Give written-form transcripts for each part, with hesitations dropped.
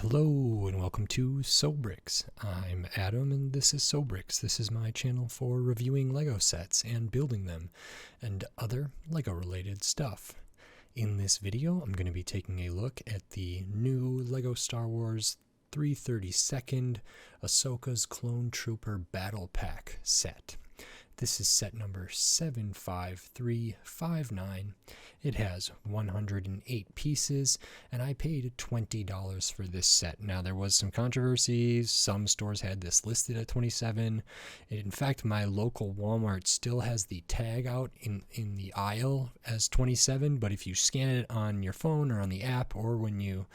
Hello and welcome to Sobrix. I'm Adam and this is Sobrix. This is my channel for reviewing Lego sets and building them and other Lego related stuff. In this video, I'm going to be taking a look at the new Lego Star Wars 332nd Ahsoka's Clone Trooper Battle Pack set. This is set number 75359. It has 108 pieces, and I paid $20 for this set. Now, there was some controversy. Some stores had this listed at $27. In fact, my local Walmart still has the tag out in the aisle as $27, but if you scan it on your phone or on the app, or when you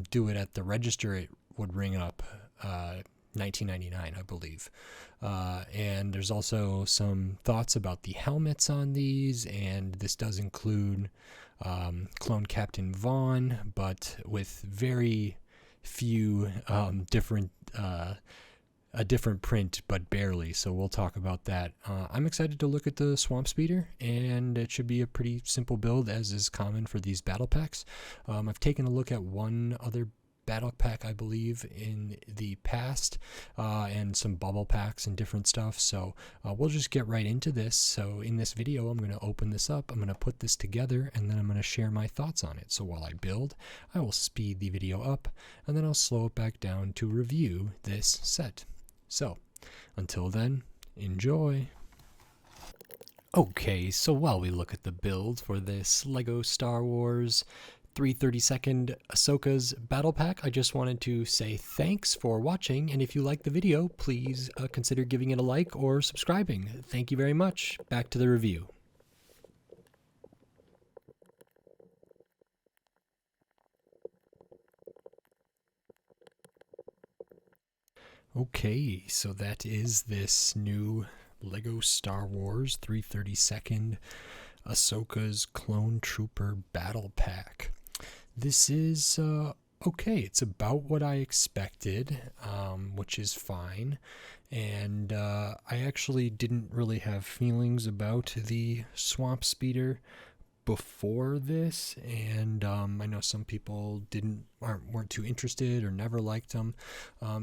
do it at the register, it would ring up $19.99, I believe. And there's also some thoughts about the helmets on these, and this does include Clone Captain Vaughn, but with very few different a different print, but barely, so we'll talk about that. I'm excited to look at the Swamp Speeder, and it should be a pretty simple build, as is common for these battle packs. I've taken a look at one other battle pack, I believe, in the past, and some bubble packs and different stuff, so we'll just get right into this. So in this video, I'm going to open this up, I'm going to put this together, and then I'm going to share my thoughts on it. So while I build, I will speed the video up, and then I'll slow it back down to review this set. So until then, enjoy! Okay, so while we look at the build for this Lego Star Wars 332nd Ahsoka's Battle Pack, I just wanted to say thanks for watching, and if you like the video, please consider giving it a like or subscribing. Thank you very much. Back to the review. Okay, so that is this new Lego Star Wars 332nd Ahsoka's Clone Trooper Battle Pack. This is okay. It's about what I expected, which is fine. And I actually didn't really have feelings about the Swamp Speeder before this, and I know some people weren't too interested or never liked them.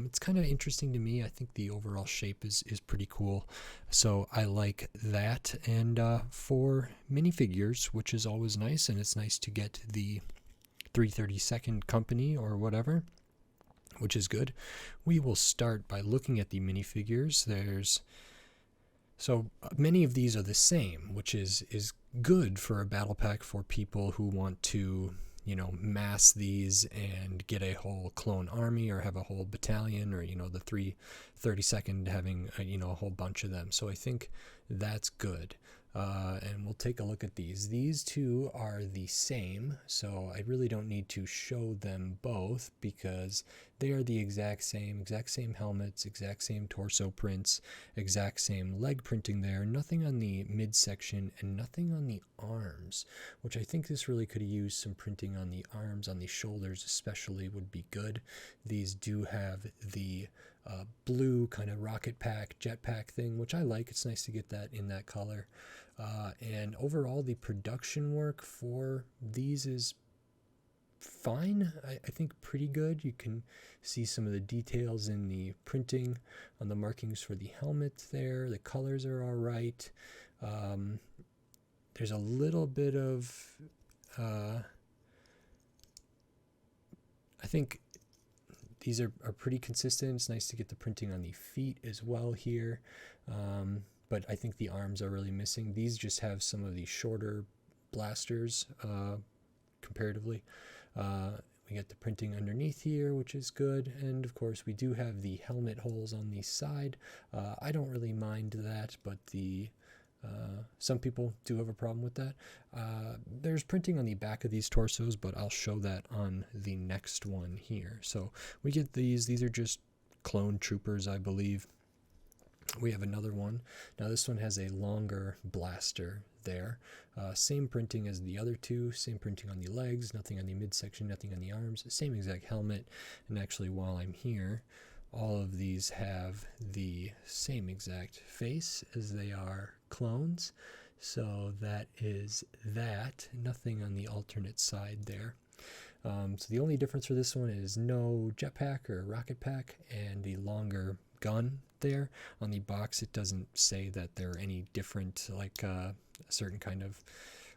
It's kind of interesting to me. I think the overall shape is pretty cool, so I like that. And for minifigures, which is always nice, and it's nice to get the 332nd company or whatever, which is good. We will start by looking at the minifigures. So many of these are the same, which is good for a battle pack for people who want to, mass these and get a whole clone army, or have a whole battalion, or, the 332nd having, a whole bunch of them. So I think that's good. And we'll take a look at these. These two are the same, so I really don't need to show them both because they are the exact same helmets, exact same torso prints, exact same leg printing there, nothing on the midsection and nothing on the arms, which I think this really could have used some printing on the arms, on the shoulders especially would be good. These do have the blue kind of rocket pack, jetpack thing, which I like. It's nice to get that in that color. And overall, the production work for these is fine. I think pretty good. You can see some of the details in the printing on the markings for the helmet there. The colors are all right. There's a little bit of, I think these are pretty consistent. It's nice to get the printing on the feet as well here. But I think the arms are really missing. These just have some of the shorter blasters comparatively. We get the printing underneath here, which is good. And of course, we do have the helmet holes on the side. I don't really mind that, but some people do have a problem with that. There's printing on the back of these torsos, but I'll show that on the next one here. So we get these. These are just clone troopers, I believe. We have another one. Now this one has a longer blaster there. Same printing as the other two, same printing on the legs, nothing on the midsection, nothing on the arms, same exact helmet. And actually, while I'm here, all of these have the same exact face as they are clones. So that is that. Nothing on the alternate side there. So the only difference for this one is no jetpack or rocket pack and the longer gun there. On the box it doesn't say that they're any different, like a certain kind of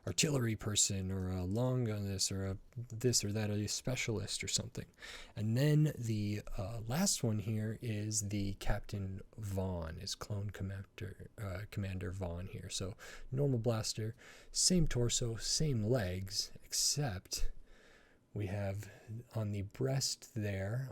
artillery person or a long gun this or a this or that, or a specialist or something. And then the last one here is the Captain Vaughn, is Clone Commander Vaughn here. So normal blaster, same torso, same legs, except we have on the breast there,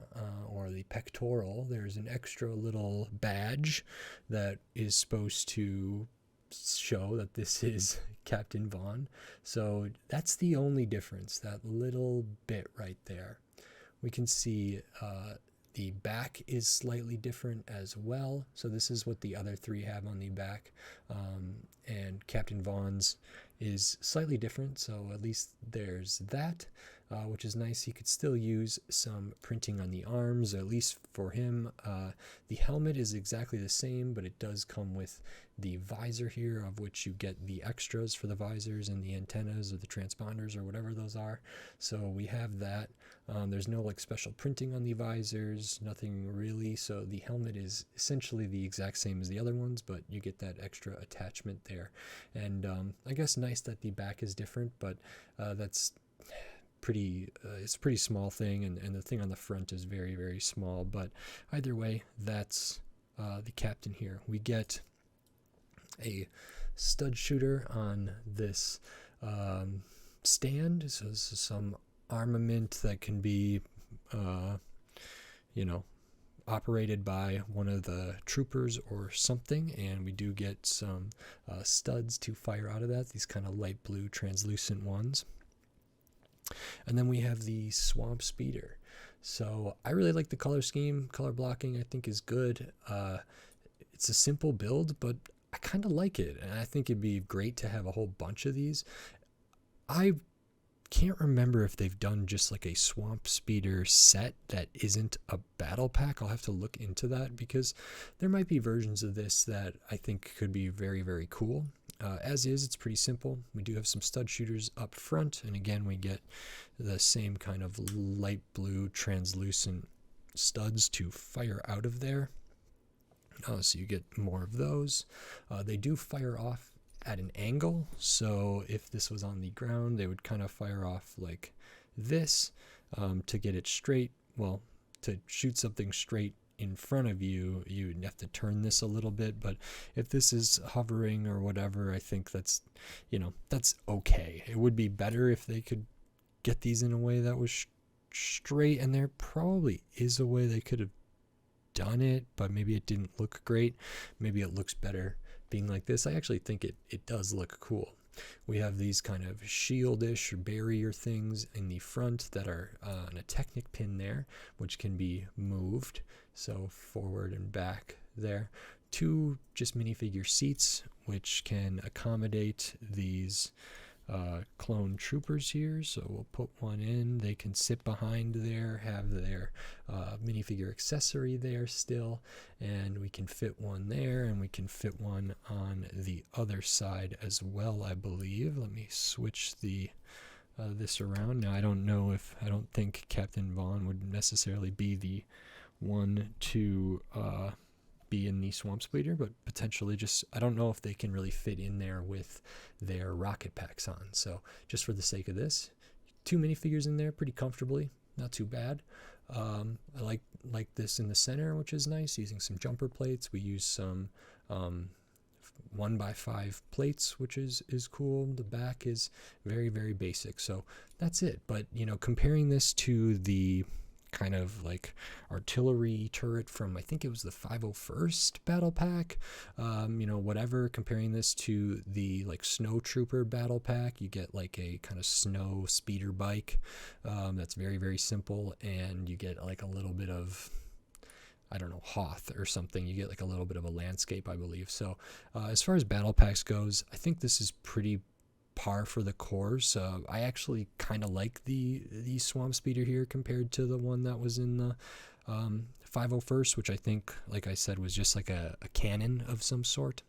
or the pectoral, there's an extra little badge that is supposed to show that this is Captain Vaughn. So that's the only difference, that little bit right there. We can see the back is slightly different as well. So this is what the other three have on the back. And Captain Vaughn's is slightly different, so at least there's that, which is nice. He could still use some printing on the arms, at least for him. The helmet is exactly the same, but it does come with the visor here, of which you get the extras for the visors and the antennas or the transponders or whatever those are. So we have that. There's no like special printing on the visors, nothing really. So the helmet is essentially the exact same as the other ones, but you get that extra attachment there. And I guess nice that the back is different, but that's pretty, it's a pretty small thing, and the thing on the front is very, very small. But either way, that's the Captain here. We get a stud shooter on this stand, so this is some armament that can be operated by one of the troopers or something, and we do get some studs to fire out of that, these kind of light blue translucent ones. And then we have the Swamp Speeder. So I really like the color scheme. Color blocking I think is good. It's a simple build, but I kind of like it, and I think it'd be great to have a whole bunch of these. I can't remember if they've done just like a Swamp Speeder set that isn't a battle pack. I'll have to look into that, because there might be versions of this that I think could be very, very cool. As is, it's pretty simple. We do have some stud shooters up front, and again we get the same kind of light blue translucent studs to fire out of there. So you get more of those. They do fire off at an angle, so if this was on the ground, they would kind of fire off like this. To get it straight, well, to shoot something straight in front of you, you'd have to turn this a little bit, but if this is hovering or whatever, I think that's, that's okay. It would be better if they could get these in a way that was straight, and there probably is a way they could have done it, but maybe it didn't look great. Maybe it looks better being like this. I actually think it does look cool. We have these kind of shieldish or barrier things in the front that are on a Technic pin there, which can be moved, so forward and back there. Two just minifigure seats, which can accommodate these clone troopers here, so we'll put one in. They can sit behind there, have their minifigure accessory there still, and we can fit one there, and we can fit one on the other side as well, I believe. Let me switch the this around. Now I don't think Captain Vaughn would necessarily be the one to be in the Swamp Speeder, but potentially just, I don't know if they can really fit in there with their rocket packs on. So just for the sake of this, two minifigures in there pretty comfortably, not too bad. I like this in the center, which is nice, using some jumper plates. We use some 1x5 plates, which is cool. The back is very, very basic. So that's it. But comparing this to the kind of like artillery turret from, I think it was the 501st battle pack, whatever, comparing this to the like snow trooper battle pack, you get like a kind of snow speeder bike that's very, very simple, and you get like a little bit of, I don't know, Hoth or something. You get like a little bit of a landscape, I believe. So as far as battle packs goes, I think this is pretty par for the course. I actually kind of like the Swamp Speeder here compared to the one that was in the 501st, which I think, like I said, was just like a cannon of some sort.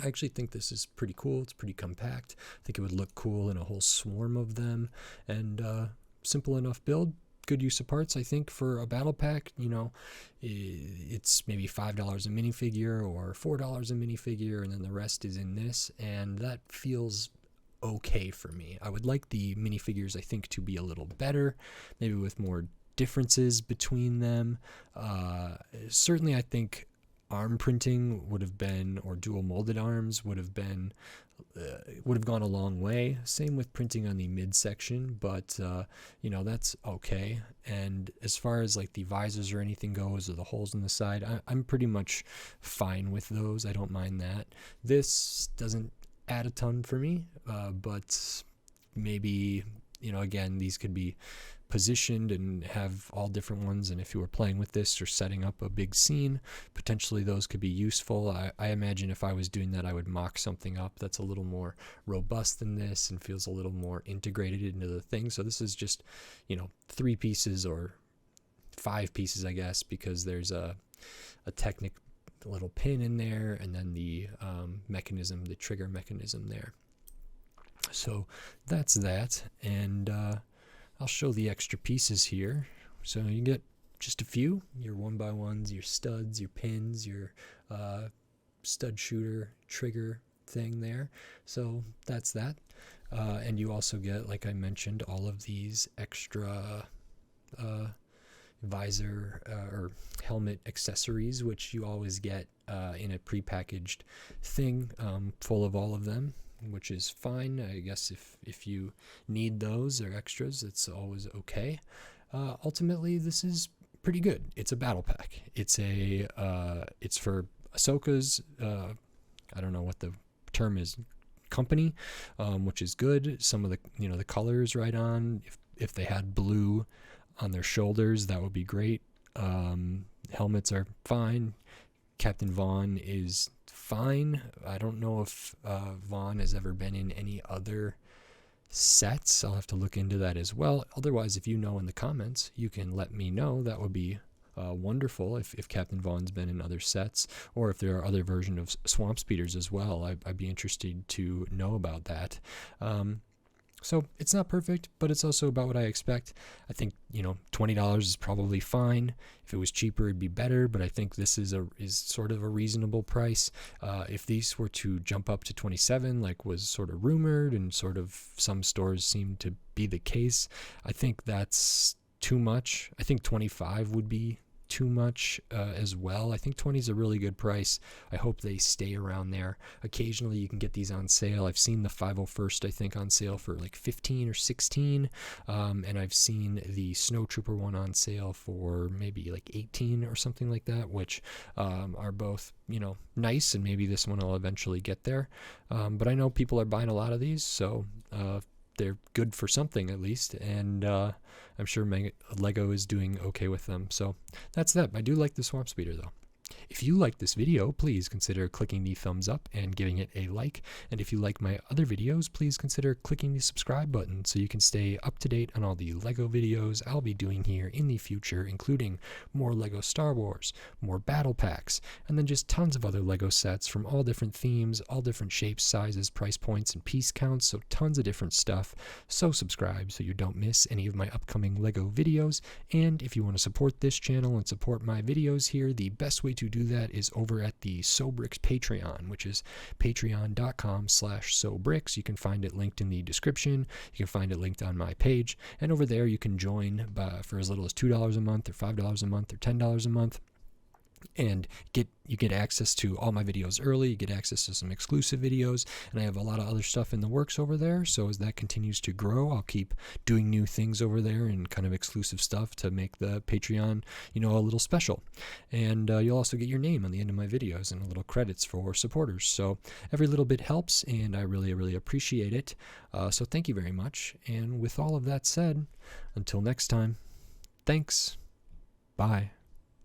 I actually think this is pretty cool. It's pretty compact. I think it would look cool in a whole swarm of them, and simple enough build. Good use of parts, I think, for a battle pack. It's maybe $5 a minifigure or $4 a minifigure, and then the rest is in this, and that feels okay for me. I would like the minifigures, I think, to be a little better, maybe with more differences between them. Certainly, I think arm printing would have been, or dual molded arms would have been, would have gone a long way. Same with printing on the midsection, but that's okay. And as far as like the visors or anything goes, or the holes in the side, I'm pretty much fine with those. I don't mind that. This doesn't add a ton for me, but maybe, again, these could be positioned and have all different ones, and if you were playing with this or setting up a big scene, potentially those could be useful. I imagine if I was doing that, I would mock something up that's a little more robust than this and feels a little more integrated into the thing. So this is just 3 pieces or 5 pieces, I guess, because there's a Technic little pin in there, and then the mechanism, the trigger mechanism there. So that's that, and I'll show the extra pieces here. So you get just a few, your 1x1s, your studs, your pins, your stud shooter trigger thing there. So that's that. And you also get, like I mentioned, all of these extra visor or helmet accessories, which you always get in a prepackaged thing full of all of them, which is fine. I guess if you need those or extras, it's always okay. Ultimately, this is pretty good. It's a battle pack. It's for Ahsoka's, I don't know what the term is, company, which is good. Some of the the colors right on. If they had blue on their shoulders, that would be great. Helmets are fine. Captain Vaughn is fine. I don't know if Vaughn has ever been in any other sets. I'll have to look into that as well. Otherwise, if you know in the comments, you can let me know. That would be wonderful if Captain Vaughn's been in other sets, or if there are other versions of Swamp Speeders as well. I'd be interested to know about that. So it's not perfect, but it's also about what I expect. I think, $20 is probably fine. If it was cheaper, it'd be better, but I think this is sort of a reasonable price. If these were to jump up to 27, like was sort of rumored and sort of some stores seem to be the case, I think that's too much. I think 25 would be too much as well. I think 20 is a really good price. I hope they stay around there. Occasionally you can get these on sale. I've seen the 501st, I think, on sale for like 15 or 16, and I've seen the Snowtrooper one on sale for maybe like 18 or something like that, which are both nice, and maybe this one will eventually get there. But I know people are buying a lot of these, so they're good for something at least, and I'm sure Lego is doing okay with them. So that's that. I do like the Swamp Speeder though. If you like this video, please consider clicking the thumbs up and giving it a like. And if you like my other videos, please consider clicking the subscribe button so you can stay up to date on all the Lego videos I'll be doing here in the future, including more Lego Star Wars, more battle packs, and then just tons of other Lego sets from all different themes, all different shapes, sizes, price points, and piece counts, so tons of different stuff. So subscribe so you don't miss any of my upcoming Lego videos. And if you want to support this channel and support my videos here, the best way to do that is over at the SoBricks Patreon, which is patreon.com/SoBricks. You can find it linked in the description. You can find it linked on my page. And over there, you can join for as little as $2 a month or $5 a month or $10 a month. And you get access to all my videos early. You get access to some exclusive videos, and I have a lot of other stuff in the works over there. So as that continues to grow, I'll keep doing new things over there and kind of exclusive stuff to make the Patreon, a little special. And you'll also get your name on the end of my videos and a little credits for supporters. So every little bit helps, and I really, really appreciate it. So thank you very much. And with all of that said, until next time, thanks. Bye.